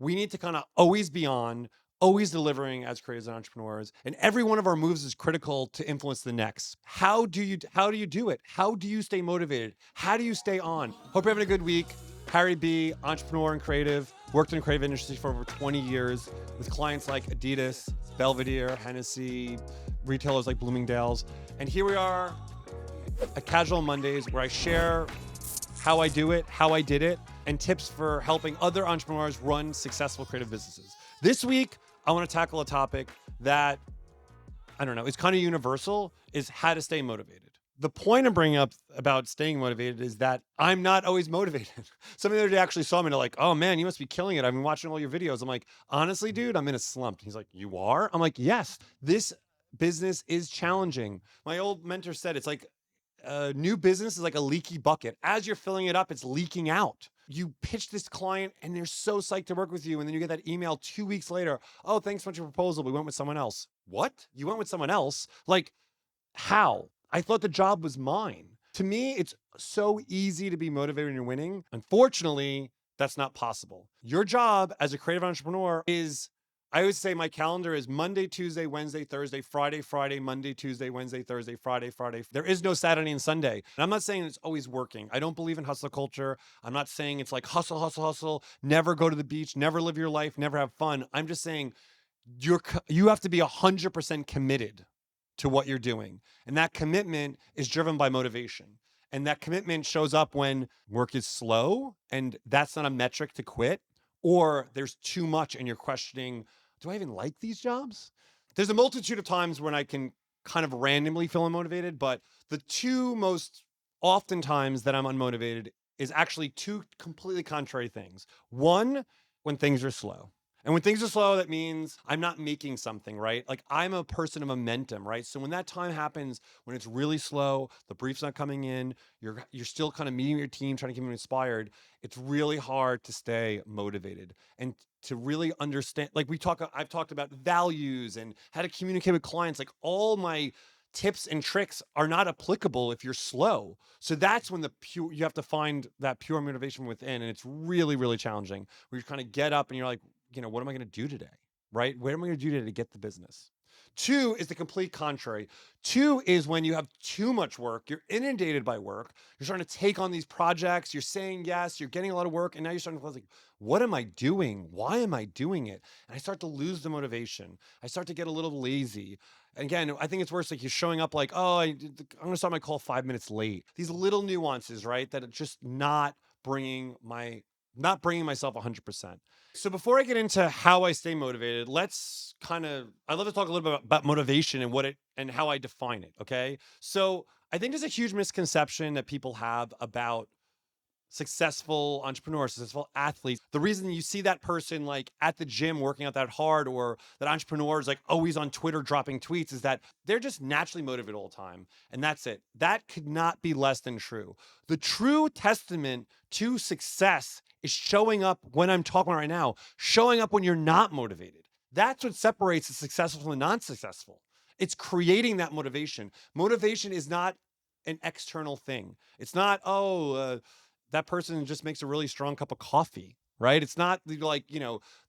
we need to kind of always be on, always delivering as creators and entrepreneurs. And every one of our moves is critical to influence the next. How do you do it? How do you stay motivated? How do you stay on? Hope you're having a good week. Harry B, entrepreneur and creative, worked in the creative industry for over 20 years with clients like Adidas, Belvedere, Hennessy, retailers like Bloomingdale's. And here we are at Casual Mondays, where I share how I do it, how I did it, and tips for helping other entrepreneurs run successful creative businesses. This week, I want to tackle a topic that, I don't know, is kind of universal, is how to stay motivated. The point I'm bringing up about staying motivated is that I'm not always motivated. Somebody the other day actually saw me and they're like, oh man, you must be killing it. I've been watching all your videos. I'm like, honestly, dude, I'm in a slump. He's like, you are? I'm like, yes, this business is challenging. My old mentor said it's like a new business is like a leaky bucket. As you're filling it up, it's leaking out. You pitch this client and they're so psyched to work with you. And then you get that email 2 weeks later. Oh, thanks so much for your proposal. We went with someone else. What? You went with someone else? Like, how? I thought the job was mine. To me, it's so easy to be motivated when you're winning. Unfortunately, that's not possible. Your job as a creative entrepreneur is, I always say my calendar is Monday, Tuesday, Wednesday, Thursday, Friday, Monday, Tuesday, Wednesday, Thursday, Friday. There is no Saturday and Sunday. And I'm not saying it's always working. I don't believe in hustle culture. I'm not saying it's like hustle, never go to the beach, never live your life, never have fun. I'm just saying you have to be 100% committed to what you're doing. And that commitment is driven by motivation. And that commitment shows up when work is slow, and that's not a metric to quit, or there's too much and you're questioning, do I even like these jobs? There's a multitude of times when I can kind of randomly feel unmotivated, but the two most often times that I'm unmotivated is actually two completely contrary things. One, when things are slow. And when things are slow, that means I'm not making something, right? Like I'm a person of momentum, right? So when that time happens, when it's really slow, the brief's not coming in, you're still kind of meeting your team, trying to keep them inspired. It's really hard to stay motivated and to really understand. Like I've talked about values and how to communicate with clients. Like all my tips and tricks are not applicable if you're slow. So that's when you have to find that pure motivation within, and it's really, really challenging. Where you kind of get up and you're like, what am I going to do today? Right? What am I going to do today to get the business? Two is the complete contrary. Two is when you have too much work, you're inundated by work, you're starting to take on these projects, you're saying yes, you're getting a lot of work, and now you're starting to feel like, what am I doing? Why am I doing it? And I start to lose the motivation. I start to get a little lazy. And again, I think it's worse like you're showing up like, oh, I'm going to start my call 5 minutes late. These little nuances, right? That are just not bringing myself 100%. So before I get into how I stay motivated, I'd love to talk a little bit about motivation and how I define it. Okay. So I think there's a huge misconception that people have about successful entrepreneurs, successful athletes. The reason you see that person like at the gym working out that hard, or that entrepreneur is like always on Twitter dropping tweets, is that they're just naturally motivated all the time. And that's it. That could not be less than true. The true testament to success is showing up when I'm talking right now, showing up when you're not motivated. That's what separates the successful from the non-successful. It's creating that motivation. Motivation is not an external thing. It's not, that person just makes a really strong cup of coffee, right? It's not like,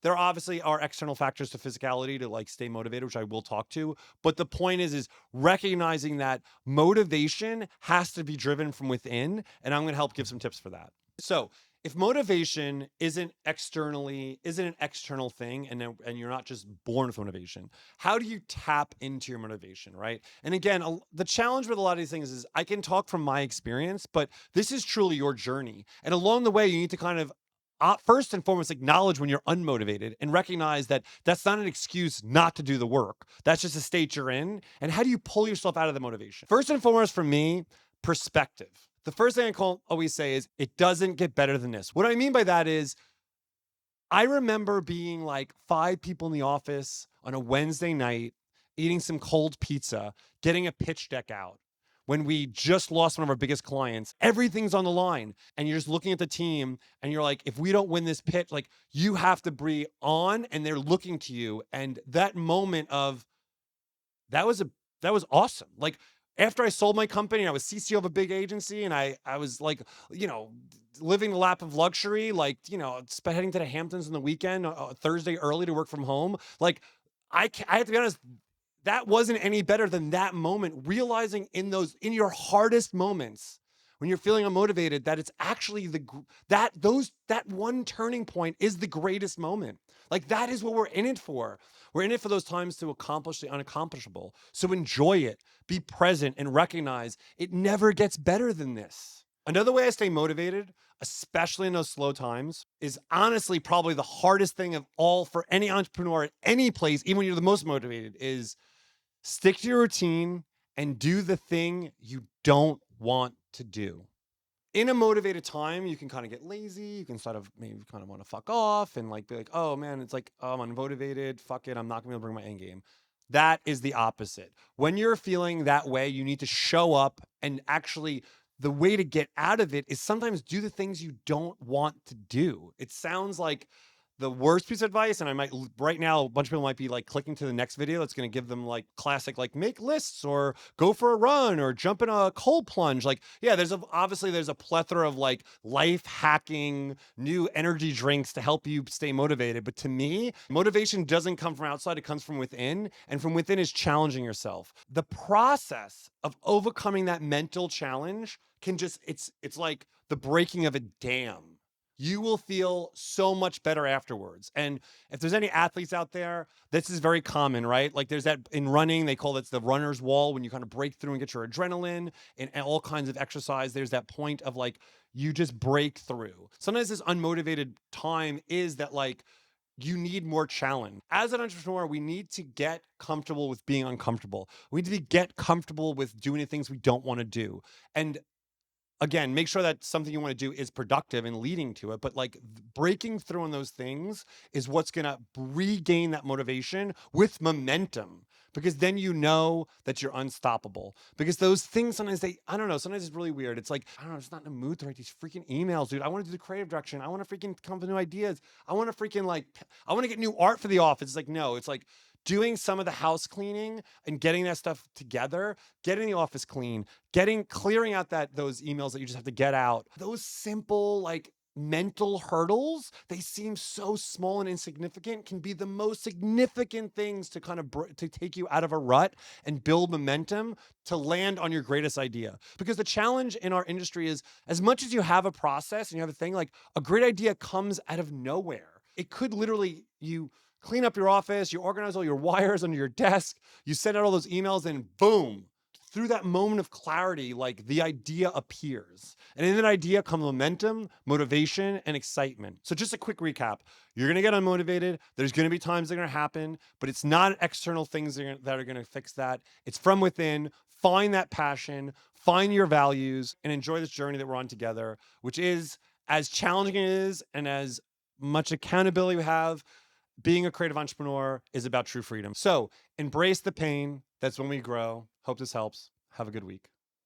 there obviously are external factors to physicality to like stay motivated, which I will talk to. But the point is recognizing that motivation has to be driven from within. And I'm going to help give some tips for that. So if motivation isn't an external thing, and you're not just born with motivation, how do you tap into your motivation, right? And again, the challenge with a lot of these things is I can talk from my experience, but this is truly your journey. And along the way, you need to kind of first and foremost acknowledge when you're unmotivated and recognize that that's not an excuse not to do the work. That's just a state you're in. And how do you pull yourself out of the motivation? First and foremost, for me, perspective. The first thing I always say is it doesn't get better than this. What I mean by that is I remember being like 5 people in the office on a Wednesday night, eating some cold pizza, getting a pitch deck out. When we just lost one of our biggest clients, everything's on the line. And you're just looking at the team and you're like, if we don't win this pitch, like you have to be on, and they're looking to you. And that moment of that was awesome. Like After I sold my company, I was CCO of a big agency, and I was like, you know, living the lap of luxury, like, heading to the Hamptons on the weekend, Thursday early to work from home. Like, I have to be honest, that wasn't any better than that moment. Realizing in your hardest moments, when you're feeling unmotivated, that it's actually that one turning point is the greatest moment. Like, that is what we're in it for. We're in it for those times to accomplish the unaccomplishable. So enjoy it, be present, and recognize it never gets better than this. Another way I stay motivated, especially in those slow times, is honestly probably the hardest thing of all for any entrepreneur at any place, even when you're the most motivated, is stick to your routine and do the thing you don't want to do. In a motivated time, you can kind of get lazy. You can sort of maybe kind of want to fuck off and like be like, oh man, it's like, oh, I'm unmotivated. Fuck it. I'm not gonna be able to bring my end game. That is the opposite. When you're feeling that way, you need to show up and actually the way to get out of it is sometimes do the things you don't want to do. It sounds like the worst piece of advice, and I might right now a bunch of people might be like clicking to the next video that's going to give them like classic like make lists or go for a run or jump in a cold plunge. Like, yeah, obviously there's a plethora of like life hacking new energy drinks to help you stay motivated, but to me motivation doesn't come from outside, it comes from within, and from within is challenging yourself. The process of overcoming that mental challenge can just it's like the breaking of a dam. You will feel so much better afterwards. And if there's any athletes out there, this is very common, right? Like there's that in running, they call it the runner's wall when you kind of break through and get your adrenaline and all kinds of exercise. There's that point of like, you just break through. Sometimes this unmotivated time is that like, you need more challenge. As an entrepreneur, we need to get comfortable with being uncomfortable. We need to get comfortable with doing the things we don't want to do. And again, make sure that something you want to do is productive and leading to it. But like breaking through on those things is what's going to regain that motivation with momentum. Because then you know that you're unstoppable. Because those things sometimes I don't know, sometimes it's really weird. It's like, I don't know, I'm just not in the mood to write these freaking emails, dude. I want to do the creative direction. I want to freaking come up with new ideas. I want to freaking like, I want to get new art for the office. It's like, no, it's like doing some of the house cleaning and getting that stuff together, getting the office clean, clearing out those emails that you just have to get out. Those simple like mental hurdles, they seem so small and insignificant, can be the most significant things to kind of to take you out of a rut and build momentum to land on your greatest idea. Because the challenge in our industry is, as much as you have a process and you have a thing, like a great idea comes out of nowhere. It could literally, you clean up your office, you organize all your wires under your desk, you send out all those emails, and boom, through that moment of clarity, like the idea appears. And in that idea come momentum, motivation, and excitement. So just a quick recap. You're going to get unmotivated. There's going to be times that are going to happen, but it's not external things that are going to fix that. It's from within. Find that passion, find your values, and enjoy this journey that we're on together, which is as challenging as it is and as much accountability we have. Being a creative entrepreneur is about true freedom. So embrace the pain. That's when we grow. Hope this helps. Have a good week.